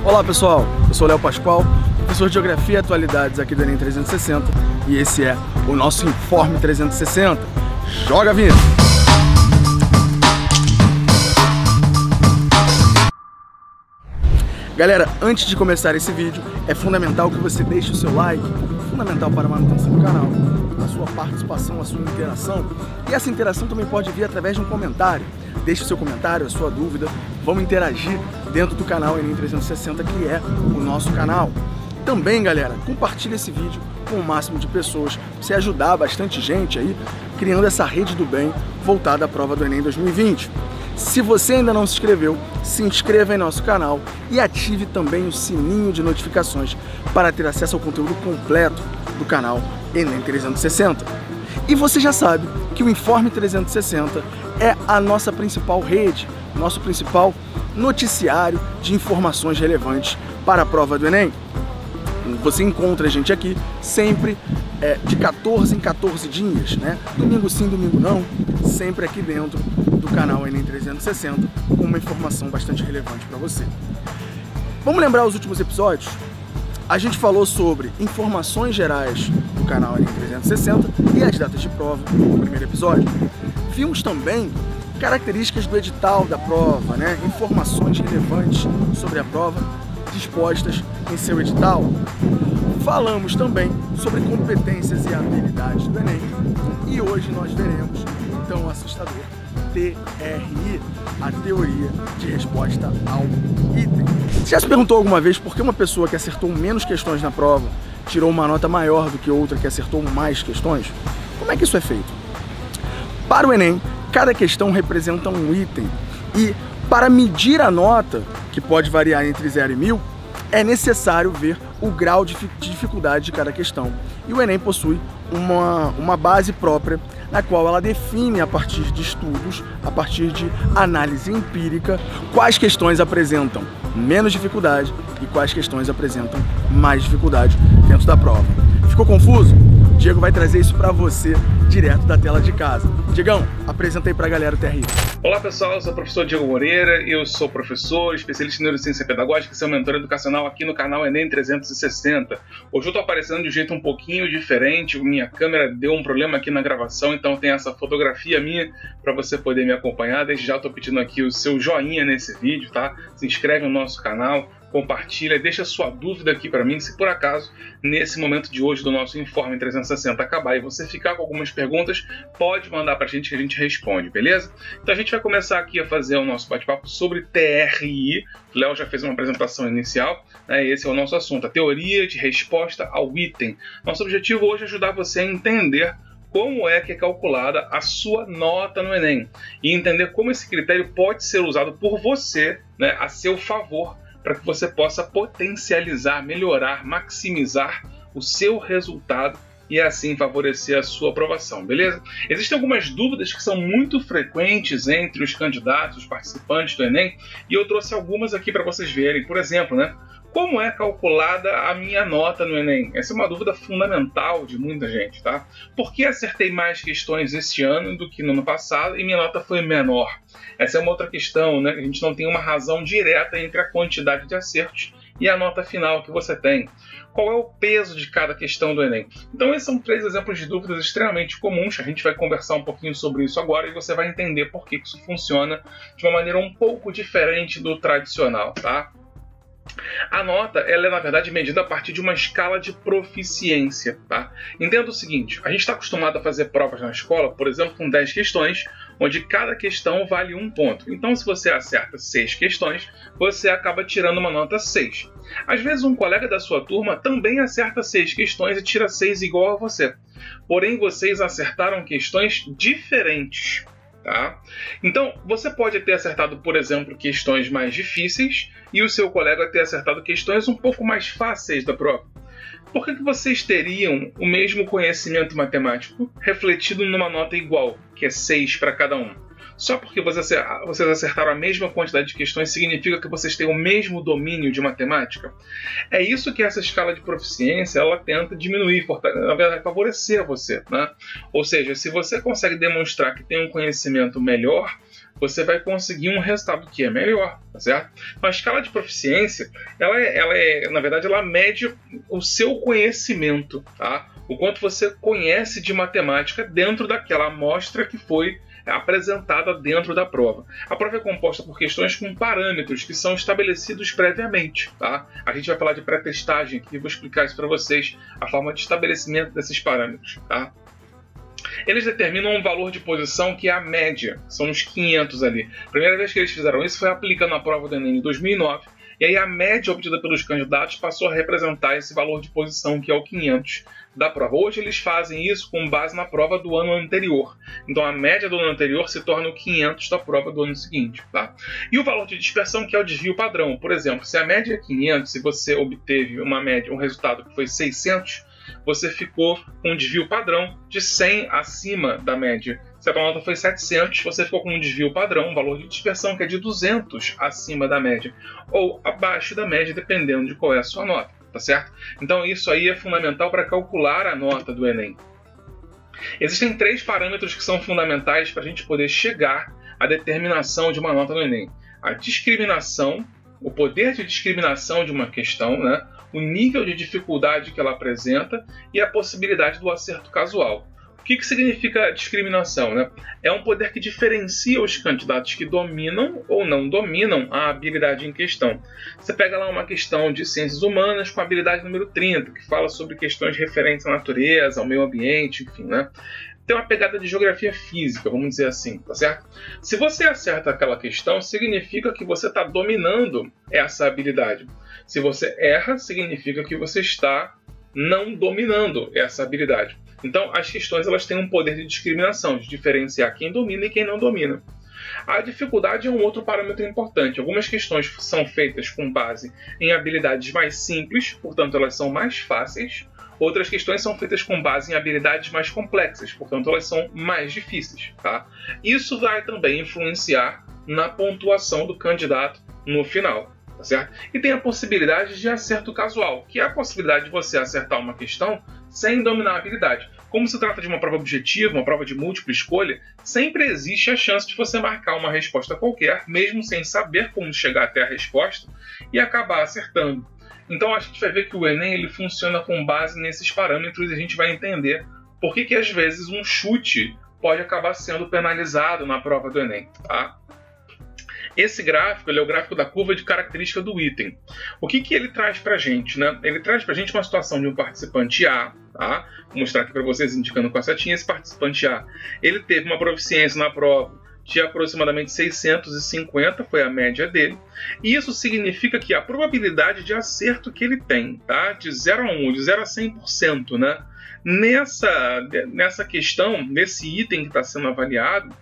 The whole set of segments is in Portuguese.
Olá pessoal, eu sou o Léo Pascoal, professor de Geografia e Atualidades aqui do Enem 360 e esse é o nosso Informe 360. Joga a vinheta! Galera, antes de começar esse vídeo, é fundamental que você deixe o seu like, fundamental para a manutenção do canal, a sua participação, a sua interação. E essa interação também pode vir através de um comentário. Deixe o seu comentário, a sua dúvida, vamos interagir dentro do canal Enem 360, que é o nosso canal. Também, galera, compartilhe esse vídeo com o máximo de pessoas, para você ajudar bastante gente aí, criando essa rede do bem voltada à prova do Enem 2020. Se você ainda não se inscreveu, se inscreva em nosso canal e ative também o sininho de notificações para ter acesso ao conteúdo completo do canal Enem 360. E você já sabe que o Informe 360 é a nossa principal rede, nosso principal noticiário de informações relevantes para a prova do Enem. Você encontra a gente aqui sempre de 14 em 14 dias, né? Domingo sim, domingo não, sempre aqui dentro do canal Enem 360 com uma informação bastante relevante para você. Vamos lembrar os últimos episódios? A gente falou sobre informações gerais do canal Enem 360 e as datas de prova no primeiro episódio. Vimos também características do edital da prova, né? Informações relevantes sobre a prova dispostas em seu edital. Falamos também sobre competências e habilidades do Enem e hoje nós veremos então o assustador TRI, a teoria de resposta ao item. Você já se perguntou alguma vez por que uma pessoa que acertou menos questões na prova tirou uma nota maior do que outra que acertou mais questões? Como é que isso é feito? Para o Enem, cada questão representa um item e para medir a nota, que pode variar entre 0 e 1000, é necessário ver o grau de dificuldade de cada questão. E o Enem possui uma base própria, na qual ela define a partir de estudos, a partir de análise empírica, quais questões apresentam menos dificuldade e quais questões apresentam mais dificuldade dentro da prova. Ficou confuso? O Diego vai trazer isso para você direto da tela de casa. Diegão, apresenta aí para a galera o TRI. Olá pessoal, eu sou o professor Diego Moreira, eu sou professor, especialista em neurociência pedagógica e seu mentor educacional aqui no canal Enem 360. Hoje eu estou aparecendo de um jeito um pouquinho diferente, minha câmera deu um problema aqui na gravação, então tem essa fotografia minha para você poder me acompanhar. Desde já estou pedindo aqui o seu joinha nesse vídeo, tá? Se inscreve no nosso canal, compartilha, deixa sua dúvida aqui para mim, se por acaso, nesse momento de hoje do nosso Informe 360 acabar e você ficar com algumas perguntas, pode mandar para a gente que a gente responde, beleza? Então a gente vai começar aqui a fazer o nosso bate-papo sobre TRI. O Léo já fez uma apresentação inicial, né? Esse é o nosso assunto, a teoria de resposta ao item. Nosso objetivo hoje é ajudar você a entender como é que é calculada a sua nota no Enem e entender como esse critério pode ser usado por você, né, a seu favor, para que você possa potencializar, melhorar, maximizar o seu resultado e assim favorecer a sua aprovação, beleza? Existem algumas dúvidas que são muito frequentes entre os candidatos, os participantes do Enem, e eu trouxe algumas aqui para vocês verem. Por exemplo, né? Como é calculada a minha nota no Enem? Essa é uma dúvida fundamental de muita gente, tá? Por que acertei mais questões este ano do que no ano passado e minha nota foi menor? Essa é uma outra questão, né? A gente não tem uma razão direta entre a quantidade de acertos e a nota final que você tem. Qual é o peso de cada questão do Enem? Então esses são 3 exemplos de dúvidas extremamente comuns. A gente vai conversar um pouquinho sobre isso agora e você vai entender por que isso funciona de uma maneira um pouco diferente do tradicional, tá? A nota, ela é na verdade medida a partir de uma escala de proficiência, tá? Entenda o seguinte, a gente está acostumado a fazer provas na escola, por exemplo, com 10 questões, onde cada questão vale 1 ponto. Então, se você acerta 6 questões, você acaba tirando uma nota 6. Às vezes, um colega da sua turma também acerta 6 questões e tira 6 igual a você. Porém, vocês acertaram questões diferentes. Tá? Então, você pode ter acertado, por exemplo, questões mais difíceis e o seu colega ter acertado questões um pouco mais fáceis da prova. Por que vocês teriam o mesmo conhecimento matemático refletido numa nota igual, que é 6 para cada um? Só porque vocês acertaram a mesma quantidade de questões significa que vocês têm o mesmo domínio de matemática? É isso que essa escala de proficiência ela tenta diminuir, na verdade favorecer você, né? Ou seja, se você consegue demonstrar que tem um conhecimento melhor, você vai conseguir um resultado que é melhor, tá certo? Então, a escala de proficiência, na verdade, ela mede o seu conhecimento, tá? O quanto você conhece de matemática dentro daquela amostra que foi apresentada dentro da prova. A prova é composta por questões com parâmetros que são estabelecidos previamente, tá? A gente vai falar de pré-testagem aqui, vou explicar isso para vocês, a forma de estabelecimento desses parâmetros, tá? Eles determinam um valor de posição que é a média, são os 500 ali. A primeira vez que eles fizeram isso foi aplicando a prova do Enem em 2009, e aí a média obtida pelos candidatos passou a representar esse valor de posição que é o 500 da prova. Hoje eles fazem isso com base na prova do ano anterior. Então a média do ano anterior se torna o 500 da prova do ano seguinte, tá? E o valor de dispersão, que é o desvio padrão. Por exemplo, se a média é 500, se você obteve um resultado que foi 600, você ficou com um desvio padrão de 100 acima da média. Se a tua nota foi 700, você ficou com um desvio padrão, um valor de dispersão que é de 200 acima da média, ou abaixo da média, dependendo de qual é a sua nota, tá certo? Então isso aí é fundamental para calcular a nota do Enem. Existem 3 parâmetros que são fundamentais para a gente poder chegar à determinação de uma nota no Enem. A discriminação, o poder de discriminação de uma questão, né? O nível de dificuldade que ela apresenta e a possibilidade do acerto casual. O que significa discriminação, né? É um poder que diferencia os candidatos que dominam ou não dominam a habilidade em questão. Você pega lá uma questão de ciências humanas com a habilidade número 30, que fala sobre questões referentes à natureza, ao meio ambiente, enfim, né? Tem uma pegada de geografia física, vamos dizer assim, tá certo? Se você acerta aquela questão, significa que você está dominando essa habilidade. Se você erra, significa que você está não dominando essa habilidade. Então, as questões elas têm um poder de discriminação, de diferenciar quem domina e quem não domina. A dificuldade é um outro parâmetro importante. Algumas questões são feitas com base em habilidades mais simples, portanto, elas são mais fáceis. Outras questões são feitas com base em habilidades mais complexas, portanto, elas são mais difíceis, tá? Isso vai também influenciar na pontuação do candidato no final. Tá certo? E tem a possibilidade de acerto casual, que é a possibilidade de você acertar uma questão sem dominar a habilidade. Como se trata de uma prova objetiva, uma prova de múltipla escolha, sempre existe a chance de você marcar uma resposta qualquer, mesmo sem saber como chegar até a resposta, e acabar acertando. Então a gente vai ver que o Enem ele funciona com base nesses parâmetros e a gente vai entender por que às vezes um chute pode acabar sendo penalizado na prova do Enem, tá? Esse gráfico ele é o gráfico da curva de característica do item. O que ele traz para a gente, né? Ele traz para a gente uma situação de um participante A, tá? Vou mostrar aqui para vocês indicando com a setinha. Esse participante A, ele teve uma proficiência na prova de aproximadamente 650, foi a média dele. E isso significa que a probabilidade de acerto que ele tem, tá? De 0 a 1, de 0 a 100%, né? Nessa questão, nesse item que está sendo avaliado,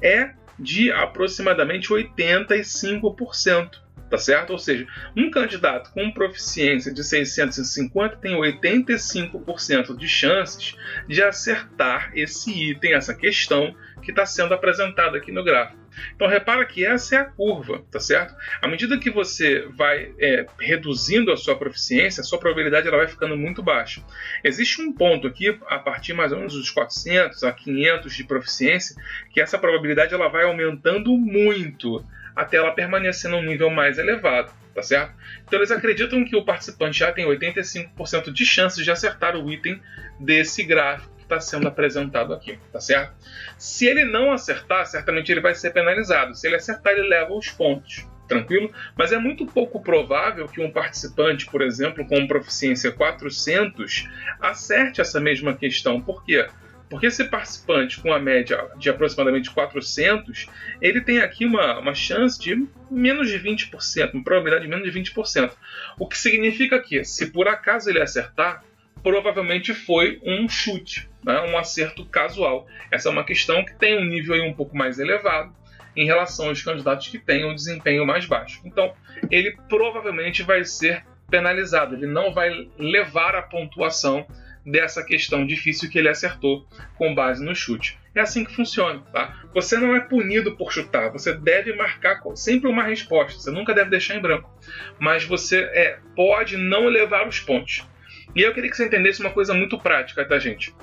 é de aproximadamente 85%, tá certo? Ou seja, um candidato com proficiência de 650 tem 85% de chances de acertar esse item, essa questão que está sendo apresentada aqui no gráfico. Então repara que essa é a curva, tá certo? À medida que você vai reduzindo a sua proficiência, a sua probabilidade ela vai ficando muito baixa. Existe um ponto aqui, a partir mais ou menos dos 400 a 500 de proficiência, que essa probabilidade ela vai aumentando muito, até ela permanecer num nível mais elevado, tá certo? Então eles acreditam que o participante já tem 85% de chances de acertar o item desse gráfico que está sendo apresentado aqui, tá certo? Se ele não acertar, certamente ele vai ser penalizado. Se ele acertar, ele leva os pontos, tranquilo? Mas é muito pouco provável que um participante, por exemplo, com proficiência 400, acerte essa mesma questão. Por quê? Porque esse participante com a média de aproximadamente 400, ele tem aqui uma chance de menos de 20%, uma probabilidade de menos de 20%. O que significa que, se por acaso ele acertar, provavelmente foi um chute, né? Um acerto casual. Essa é uma questão que tem um nível aí um pouco mais elevado em relação aos candidatos que têm um desempenho mais baixo. Então, ele provavelmente vai ser penalizado, ele não vai levar a pontuação dessa questão difícil que ele acertou com base no chute. É assim que funciona, tá? Você não é punido por chutar, você deve marcar sempre uma resposta, você nunca deve deixar em branco, mas você pode não levar os pontos. E eu queria que você entendesse uma coisa muito prática, tá, gente?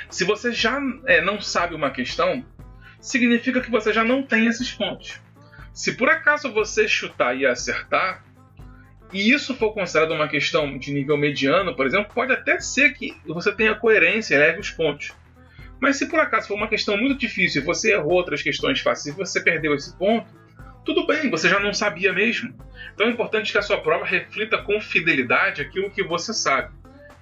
Se você já não sabe uma questão, significa que você já não tem esses pontos. Se por acaso você chutar e acertar, e isso for considerado uma questão de nível mediano, por exemplo, pode até ser que você tenha coerência e leve os pontos. Mas se por acaso for uma questão muito difícil e você errou outras questões fáceis e você perdeu esse ponto, tudo bem, você já não sabia mesmo. Então é importante que a sua prova reflita com fidelidade aquilo que você sabe.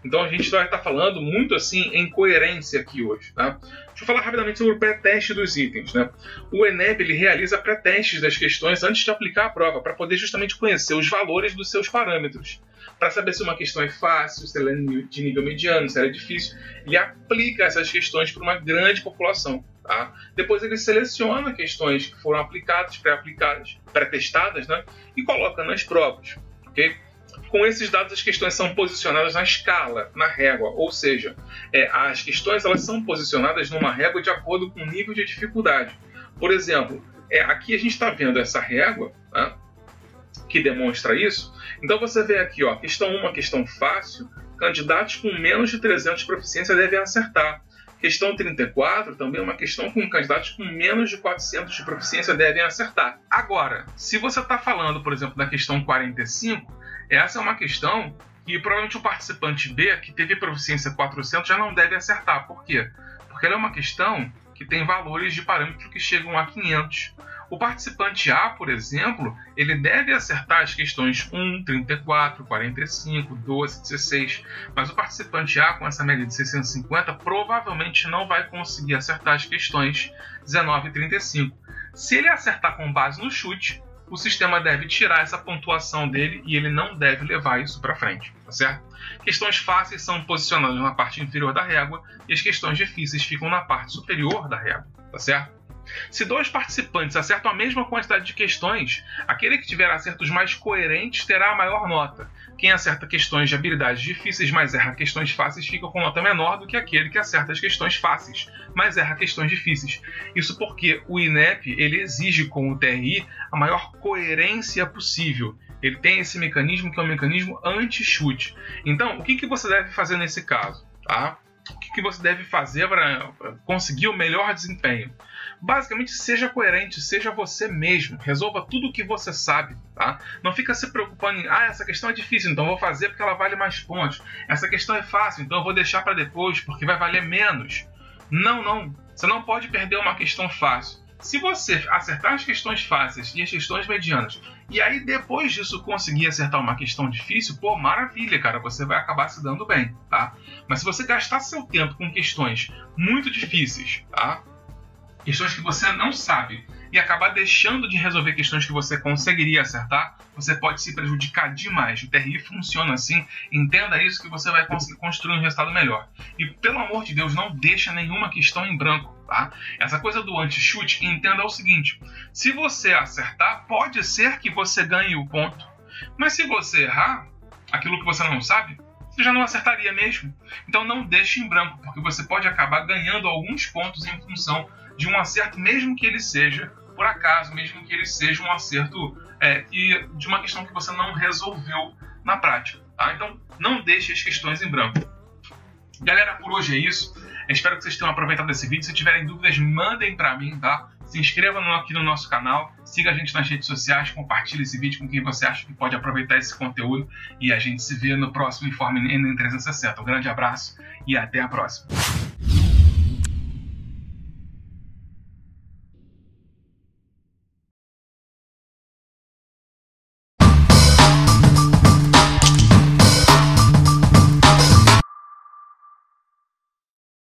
Então a gente vai estar falando muito assim em coerência aqui hoje, tá? Deixa eu falar rapidamente sobre o pré-teste dos itens, né? O ENEP ele realiza pré-testes das questões antes de aplicar a prova, para poder justamente conhecer os valores dos seus parâmetros. Para saber se uma questão é fácil, se ela é de nível mediano, se ela é difícil. Ele aplica essas questões para uma grande população, tá? Depois ele seleciona questões que foram aplicadas, pré-aplicadas, pré-testadas, né? E coloca nas provas, ok? Com esses dados, as questões são posicionadas na escala, na régua, ou seja, as questões elas são posicionadas numa régua de acordo com o nível de dificuldade. Por exemplo, aqui a gente está vendo essa régua, tá, que demonstra isso. Então você vê aqui, ó, questão 1, questão fácil, candidatos com menos de 300 de proficiência devem acertar. Questão 34 também é uma questão com candidatos com menos de 400 de proficiência devem acertar. Agora, se você está falando, por exemplo, da questão 45, essa é uma questão que provavelmente o participante B, que teve proficiência 400, já não deve acertar. Por quê? Porque ela é uma questão que tem valores de parâmetro que chegam a 500. O participante A, por exemplo, ele deve acertar as questões 1, 34, 45, 12, 16. Mas o participante A, com essa média de 650, provavelmente não vai conseguir acertar as questões 19 e 35. Se ele acertar com base no chute, o sistema deve tirar essa pontuação dele e ele não deve levar isso para frente, tá certo? Questões fáceis são posicionadas na parte inferior da régua e as questões difíceis ficam na parte superior da régua, tá certo? Se dois participantes acertam a mesma quantidade de questões, aquele que tiver acertos mais coerentes terá a maior nota. Quem acerta questões de habilidades difíceis, mas erra questões fáceis, fica com nota menor do que aquele que acerta as questões fáceis, mas erra questões difíceis. Isso porque o INEP ele exige com o TRI a maior coerência possível. Ele tem esse mecanismo que é um mecanismo anti-chute. Então, o que você deve fazer nesse caso? Tá? O que você deve fazer para conseguir o melhor desempenho? Basicamente, seja coerente, seja você mesmo. Resolva tudo o que você sabe, tá? Não fica se preocupando em, essa questão é difícil, então eu vou fazer porque ela vale mais pontos. Essa questão é fácil, então eu vou deixar para depois porque vai valer menos. Não. Você não pode perder uma questão fácil. Se você acertar as questões fáceis e as questões medianas, e aí depois disso conseguir acertar uma questão difícil, pô, maravilha, cara, você vai acabar se dando bem, tá? Mas se você gastar seu tempo com questões muito difíceis, tá? Questões que você não sabe, e acabar deixando de resolver questões que você conseguiria acertar, você pode se prejudicar demais. O TRI funciona assim, entenda isso que você vai conseguir construir um resultado melhor. E pelo amor de Deus, não deixa nenhuma questão em branco, tá? Essa coisa do anti-chute, entenda o seguinte, se você acertar, pode ser que você ganhe o ponto, mas se você errar, aquilo que você não sabe, você já não acertaria mesmo. Então não deixe em branco, porque você pode acabar ganhando alguns pontos em função de um acerto, mesmo que ele seja por acaso, mesmo que ele seja um acerto e de uma questão que você não resolveu na prática, tá? Então não deixe as questões em branco. Galera, por hoje é isso. Eu espero que vocês tenham aproveitado esse vídeo. Se tiverem dúvidas, mandem para mim, tá? Se inscrevam aqui no nosso canal, siga a gente nas redes sociais, compartilhe esse vídeo com quem você acha que pode aproveitar esse conteúdo e a gente se vê no próximo Informe Enem 360. Um grande abraço e até a próxima.